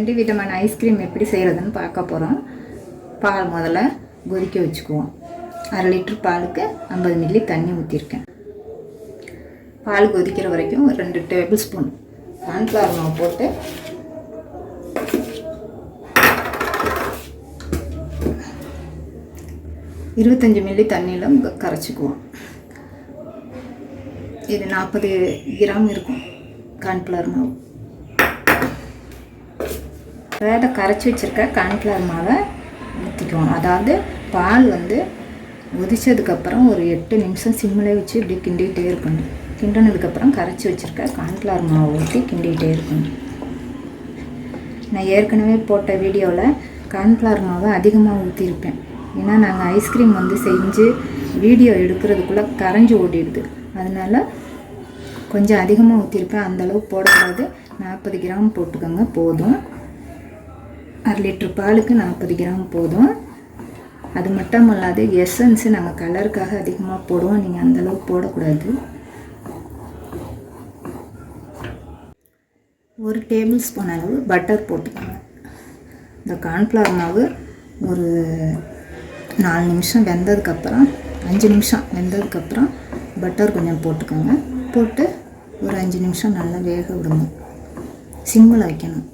2 விதமான ஐஸ்கிரீம் எப்படி செய்கிறதுன்னு பார்க்க போகிறோம். பால் முதல்ல கொதிக்க வச்சுக்குவோம். 1/2 லிட்டர் பாலுக்கு 50 மில்லி தண்ணி ஊற்றிருக்கேன். பால் கொதிக்கிற வரைக்கும் ஒரு 2 டேபிள் ஸ்பூன் கார்ன்ஃப்ளவர் மாவு போட்டு இருபத்தஞ்சு மில்லி தண்ணியில் கரைச்சிக்குவோம். இது 40 கிராம் இருக்கும் கார்ன்ஃப்ளவர் மாவு. வேறு கரைச்சி வச்சுருக்க கார்ன்ஃப்ளவர் மாவை ஊற்றிக்குவோம். அதாவது பால் கொதித்ததுக்கப்புறம் ஒரு 8 நிமிஷம் சிம்மில் வச்சு இப்படி கிண்டிகிட்டே இருக்கணும். கிண்டினதுக்கப்புறம் கரைச்சி வச்சுருக்க கார்ன்ஃப்ளவர் மாவை ஊற்றி கிண்டிகிட்டே இருக்கணும். நான் ஏற்கனவே போட்ட வீடியோவில் கார்ன்ஃப்ளவர் மாவை அதிகமாக ஊற்றிருப்பேன். ஏன்னா நாங்கள் ஐஸ்கிரீம் செஞ்சு வீடியோ எடுக்கிறதுக்குள்ளே கரைஞ்சி ஓடிடுது. அதனால் கொஞ்சம் அதிகமாக ஊற்றிருப்பேன். அந்தளவு போடக்கூடாது. 40 கிராம் போட்டுக்கோங்க போதும். 1/2 லிட்டர் பாலுக்கு 40 கிராம் போதும். அது மட்டும் இல்லாது எசன்ஸு நாங்கள் கலருக்காக அதிகமாக போடுவோம். நீங்கள் அந்தளவு போடக்கூடாது. 1 டேபிள் ஸ்பூன் அளவு பட்டர் போட்டுக்கோங்க. இந்த கார்ன்ஃப்ளவர் மாவு ஒரு 4 நிமிஷம் வெந்ததுக்கப்புறம் 5 நிமிஷம் வெந்ததுக்கப்புறம் பட்டர் கொஞ்சம் போட்டுக்கோங்க. போட்டு ஒரு 5 நிமிஷம் நல்லா வேக விடுங்க. சிம்மில் வைக்கணும்.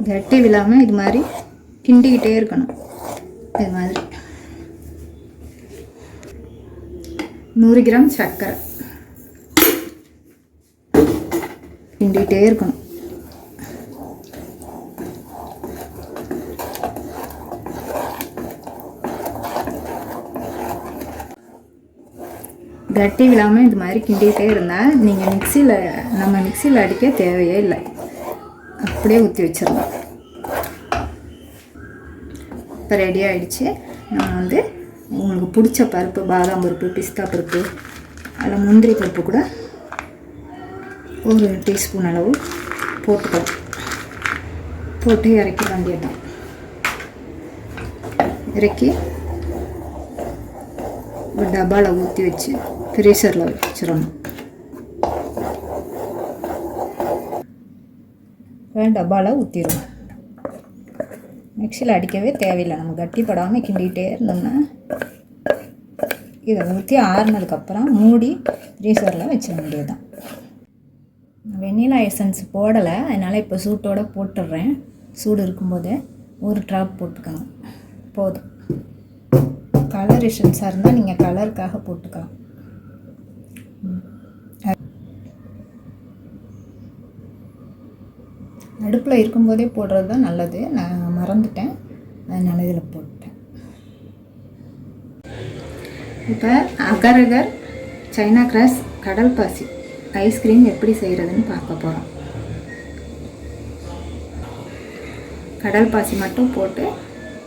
கட்டி விழாமல் இது மாதிரி கிண்டிக்கிட்டே இருக்கணும். இது மாதிரி 100 கிராம் சர்க்கரை கிண்டிகிட்டே இருக்கணும். கட்டி விழாமல் இது மாதிரி கிண்டிகிட்டே இருந்தால் நீங்கள் மிக்சியில் அடிக்க தேவையே இல்லை. அப்படியே ஊற்றி வச்சிடலாம். இப்போ ரெடி ஆகிடுச்சு. நம்ம உங்களுக்கு பிடிச்ச பருப்பு, பாதாம் பருப்பு, பிஸ்தா பருப்பு, அதில் முந்திரி பருப்பு கூட ஒரு டீஸ்பூன் அளவு போட்டுக்கலாம். போட்டு இறக்கி வேண்டியதான். இறக்கி ஒரு டப்பாவில் ஊற்றி வச்சு ஃப்ரீசரில் வச்சிடணும். டப்பாவில் ஊற்றிடுவோம். மிக்சியில் அடிக்கவே தேவையில்லை. நம்ம கட்டிப்படாமல் கிண்டிகிட்டே இருந்தோம்னா இதை ஊற்றி ஆறுனதுக்கப்புறம் மூடி ஃப்ரீசரில் வச்சிட வேண்டியதுதான். வெண்ணிலா எசன்ஸ் போடலை, அதனால் இப்போ சூட்டோடு போட்டுடுறேன். சூடு இருக்கும்போது ஒரு ட்ராப் போட்டுக்கோங்க போதும். கலர் எசன்ஸாக இருந்தால் நீங்கள் கலருக்காக போட்டுக்கலாம். அடுப்பில் இருக்கும்போதே போடுறது தான் நல்லது. நான் மறந்துட்டேன், அதனால் இதில் போட்டேன். இப்போ அகர் சைனா கிராஸ் கடல் பாசி ஐஸ்கிரீம் எப்படி செய்கிறதுன்னு பார்க்க போகிறோம். கடல் பாசி மட்டும் போட்டு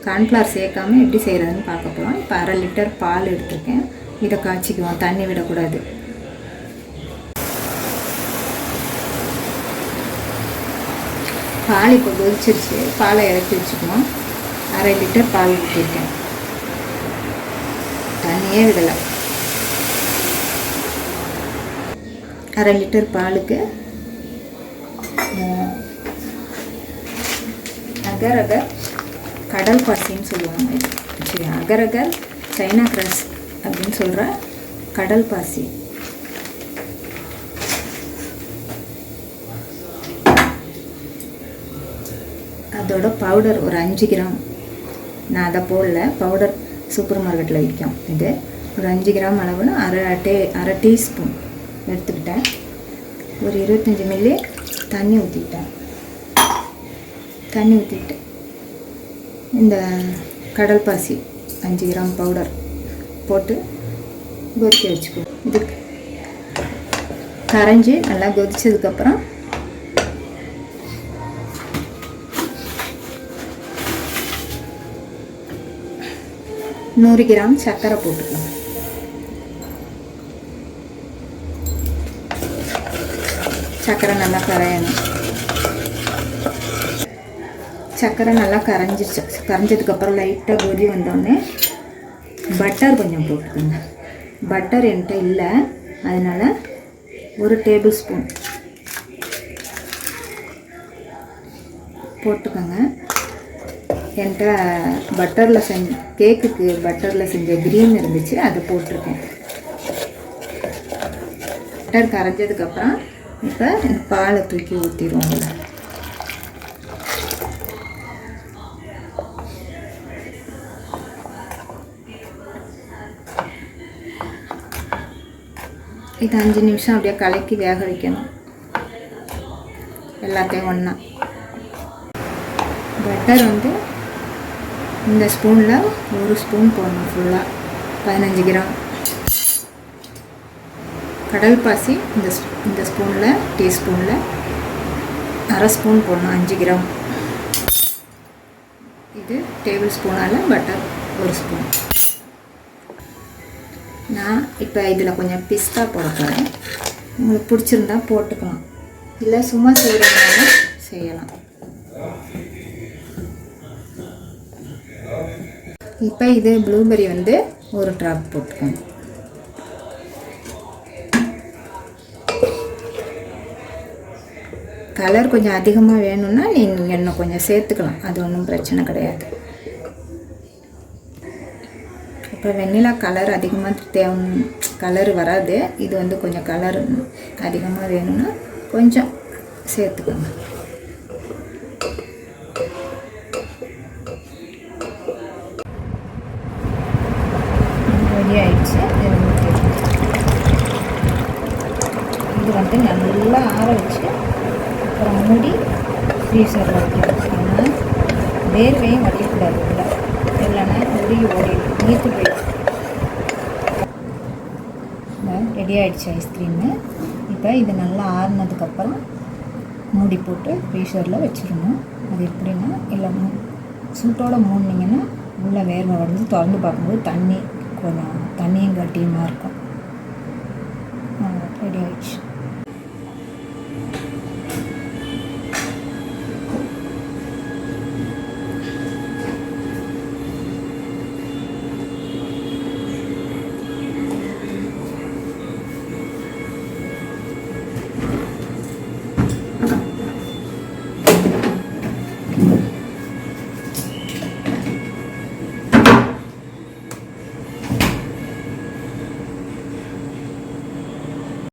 கார்ன்ஃப்ளவர் சேர்க்காமல் எப்படி செய்கிறதுன்னு பார்க்க போகிறோம். இப்போ 1/2 லிட்டர் பால் எடுத்துருக்கேன். இதை காய்ச்சிக்குவோம். தண்ணி விடக்கூடாது. பால் இப்போ கொதிச்சிருச்சு. பாலை இறக்கி வச்சுக்குவோம். 1/2 லிட்டர் பால் ஊற்றிருக்கேன். தண்ணியே விடலை. 1/2 லிட்டர் பாலுக்கு அகர் கடல் பாசின்னு சொல்லுவாங்க. சரி, அகர் சைனா கிராஸ் அப்படின்னு சொல்கிற கடல் பாசி. அதோட பவுடர் ஒரு 5 கிராம். நான் அதை போடல. பவுடர் சூப்பர் மார்க்கெட்டில் விற்கும். இது ஒரு 5 கிராம் அளவுன்னு அரை டீஸ்பூன் எடுத்துக்கிட்டேன். ஒரு 25 மில்லி தண்ணி ஊற்றிக்கிட்டேன். தண்ணி ஊற்றிட்டு இந்த கடல் பாசி 5 கிராம் பவுடர் போட்டு கொதிக்க வச்சுக்குவோம். இது கரைஞ்சி நல்லா கொதிச்சதுக்கப்புறம் நூறு கிராம் சர்க்கரை போட்டுக்கலாம். சர்க்கரை நல்லா கரையணும். சர்க்கரை நல்லா கரைஞ்சதுக்கப்புறம் லைட்டாக கொதி வந்தோடனே பட்டர் கொஞ்சம் போட்டுக்கோங்க. பட்டர் என்கிட்ட இல்லை, அதனால் 1 டேபிள் ஸ்பூன் போட்டுக்கோங்க. என்கிட்ட பட்டரில் கேக்குக்கு பட்டரில் செஞ்ச க்ரீம் இருந்துச்சு, அதை போட்டிருக்கேன். பட்டர் கரைஞ்சதுக்கப்புறம் இப்போ இந்த பாலை தூக்கி ஊற்றிடுவோம். இது 5 நிமிஷம் அப்படியே கலக்கி வேக வைக்கணும் எல்லாத்தையும் ஒன்றா. பட்டர் வந்து இந்த ஸ்பூனில் 1 ஸ்பூன் போடணும் ஃபுல்லாக, 15 கிராம். கடல் பாசி இந்த ஸ்பூனில் டீஸ்பூனில் 1/2 ஸ்பூன் போடணும், 5 கிராம். இது டேபிள் ஸ்பூனால் பட்டர் 1 ஸ்பூன். நான் இப்போ இதில் கொஞ்சம் பிஸ்தா போட போகிறேன். உங்களுக்கு பிடிச்சிருந்தா போட்டுக்கலாம், இல்லை சும்மா செய்கிறதுனால செய்யலாம். இப்போ இது ப்ளூபெர்ரி வந்து 1 ட்ராப் போட்டுக்கோங்க. கலர் கொஞ்சம் அதிகமாக வேணும்னா நீங்கள் இன்னும் கொஞ்சம் சேர்த்துக்கலாம், அது ஒன்றும் பிரச்சனை கிடையாது. இப்போ வெண்ணிலா கலர் அதிகமாக கலர் வராது, இது வந்து கொஞ்சம் கலர் அதிகமாக வேணும்னா கொஞ்சம் சேர்த்துக்கோங்க. ரெடி ஆயிடுச்சு. இது வந்து நல்லா ஆற வச்சு அப்புறம் மூடி ஃப்ரீசரில் வைக்கணும். ஆனால் வேர்வையும் வடியக்கூடாது, இல்லை இல்லைன்னா உருகி ஓடிடும், நீத்து போயிடும். ரெடி ஆகிடுச்சு ஐஸ்கிரீமு. இப்போ இது நல்லா ஆறுனதுக்கப்புறம் மூடி போட்டு ஃப்ரீசரில் வச்சிடணும். அது எப்படின்னா, இல்லை சூட்டோடு மூடினீங்கன்னா உள்ளே வேர்வை வடிஞ்சு திறந்து பார்க்கும்போது தண்ணி கொஞ்சம் தண்ணியும் கட்டியுமாக இருக்கும்.